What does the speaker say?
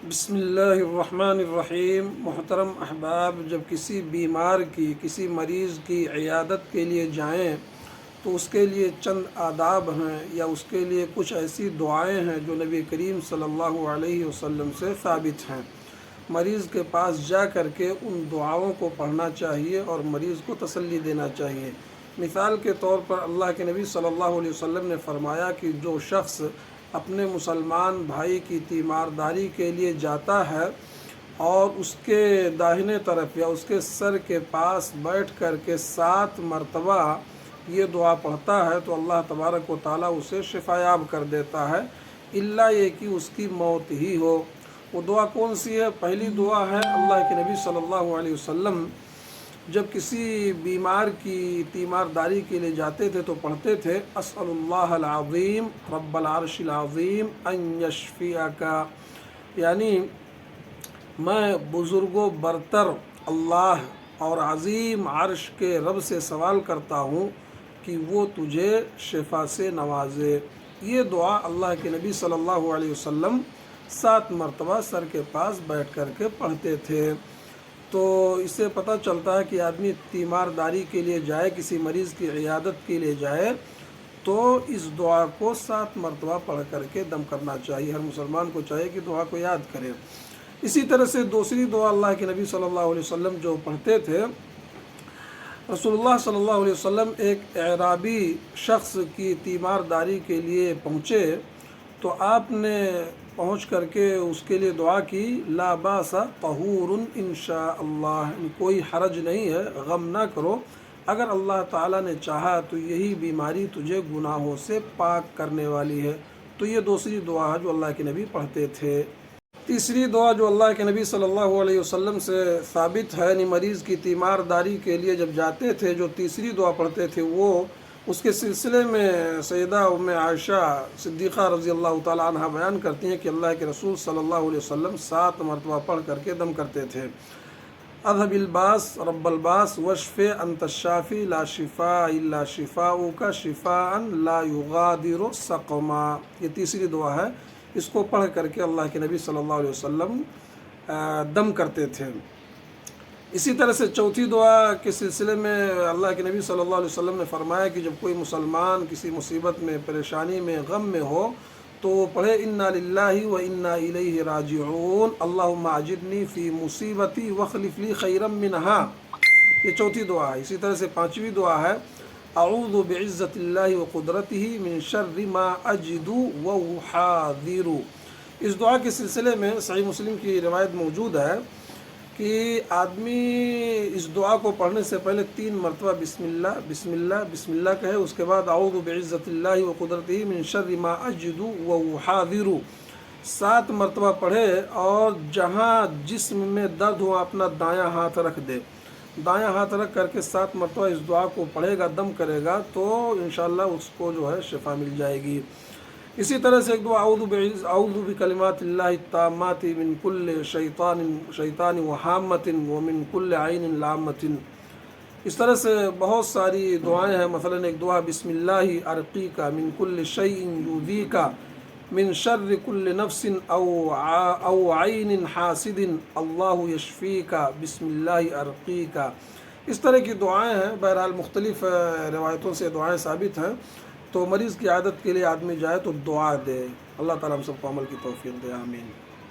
بسم اللہ الرحمن الرحیم۔ محترم احباب، جب کسی بیمار کی، کسی مریض کی عیادت کے لیے جائیں تو اس کے لیے چند آداب ہیں یا اس کے لیے کچھ ایسی دعائیں ہیں جو نبی کریم صلی اللہ علیہ وسلم سے ثابت ہیں۔ مریض کے پاس جا کر کے ان دعاؤں کو پڑھنا چاہیے اور مریض کو تسلی دینا چاہیے۔ مثال کے طور پر اللہ کے نبی صلی اللہ علیہ وسلم نے فرمایا کہ جو شخص اپنے مسلمان بھائی کی تیمارداری کے لیے جاتا ہے اور اس کے داہنے طرف یا اس کے سر کے پاس بیٹھ کر کے 7 مرتبہ یہ دعا پڑھتا ہے تو اللہ تبارک و تعالیٰ اسے شفا یاب کر دیتا ہے، الا یہ کہ اس کی موت ہی ہو۔ وہ دعا کون سی ہے؟ پہلی دعا ہے، اللہ کے نبی صلی اللہ علیہ وسلم جب کسی بیمار کی تیمارداری کے لیے جاتے تھے تو پڑھتے تھے، اسأل اللہ العظیم رب العرش العظیم ان یشفیک، یعنی میں بزرگ و برتر اللہ اور عظیم عرش کے رب سے سوال کرتا ہوں کہ وہ تجھے شفا سے نوازے۔ یہ دعا اللہ کے نبی صلی اللہ علیہ وسلم 7 مرتبہ سر کے پاس بیٹھ کر کے پڑھتے تھے۔ تو اس سے پتہ چلتا ہے کہ آدمی تیمارداری کے لیے جائے، کسی مریض کی عیادت کے لیے جائے تو اس دعا کو 7 مرتبہ پڑھ کر کے دم کرنا چاہیے۔ ہر مسلمان کو چاہیے کہ دعا کو یاد کرے۔ اسی طرح سے دوسری دعا اللہ کے نبی صلی اللہ علیہ وسلم جو پڑھتے تھے، رسول اللہ صلی اللہ علیہ وسلم ایک اعرابی شخص کی تیمارداری کے لیے پہنچے تو آپ نے پہنچ کر کے اس کے لیے دعا کی، لا باس طہور انشاء اللہ، کوئی حرج نہیں ہے، غم نہ کرو، اگر اللہ تعالیٰ نے چاہا تو یہی بیماری تجھے گناہوں سے پاک کرنے والی ہے۔ تو یہ دوسری دعا ہے جو اللہ کے نبی پڑھتے تھے۔ تیسری دعا جو اللہ کے نبی صلی اللہ علیہ وسلم سے ثابت ہے، یعنی مریض کی تیمارداری کے لیے جب جاتے تھے جو تیسری دعا پڑھتے تھے، وہ اس کے سلسلے میں سیدہ ام عائشہ صدیقہ رضی اللہ تعالیٰ عنہ بیان کرتی ہیں کہ اللہ کے رسول صلی اللہ علیہ وسلم 7 مرتبہ پڑھ کر کے دم کرتے تھے، اذهب الباس رب الباس واشف انت الشافی لا شفاء الا شفاؤک شفاء لا یغادر سقما۔ یہ تیسری دعا ہے، اس کو پڑھ کر کے اللہ کے نبی صلی اللہ علیہ وسلم دم کرتے تھے۔ اسی طرح سے چوتھی دعا کے سلسلے میں اللہ کے نبی صلی اللہ علیہ وسلم نے فرمایا کہ جب کوئی مسلمان کسی مصیبت میں، پریشانی میں، غم میں ہو تو وہ پڑھے، انا للہ و انا الیہ راجعون اللہم اجرنی فی مصیبتی واخلف لی خیرا منہا۔ یہ چوتھی دعا ہے۔ اسی طرح سے 5ویں دعا ہے، اعوذ بعزت اللہ و قدرتہ من شر ما اجد و احاذر۔ اس دعا کے سلسلے میں صحیح مسلم کی روایت موجود ہے کہ آدمی اس دعا کو پڑھنے سے پہلے 3 مرتبہ بسم اللہ بسم اللہ بسم اللہ کہے، اس کے بعد اعوذ بعزت اللہ و قدرتہ من شر ما اجد و احاذر 7 مرتبہ پڑھے، اور جہاں جسم میں درد ہو اپنا دایاں ہاتھ رکھ دے، دایاں ہاتھ رکھ کر کے 7 مرتبہ اس دعا کو پڑھے گا، دم کرے گا تو انشاءاللہ اس کو جو ہے شفا مل جائے گی۔ اسی طرح سے ایک دعا، اعوذ بکلمات اللہ التامات من کل شیطان وہامۃ ومن کل عین لامۃ۔ اس طرح سے بہت ساری دعائیں ہیں، مثلا ایک دعا، بسم اللہ ارقیک من کل شیء یؤذیک من شر کل نفس او عین حاسد اللہ یشفیک بسم اللہ ارقیک۔ اس طرح کی دعائیں ہیں۔ بہرحال مختلف روایتوں سے دعائیں ثابت ہیں، تو مریض کی عادت کے لیے آدمی جائے تو دعا دے۔ اللہ تعالیٰ ہم سب کو عمل کی توفیق دے، آمین۔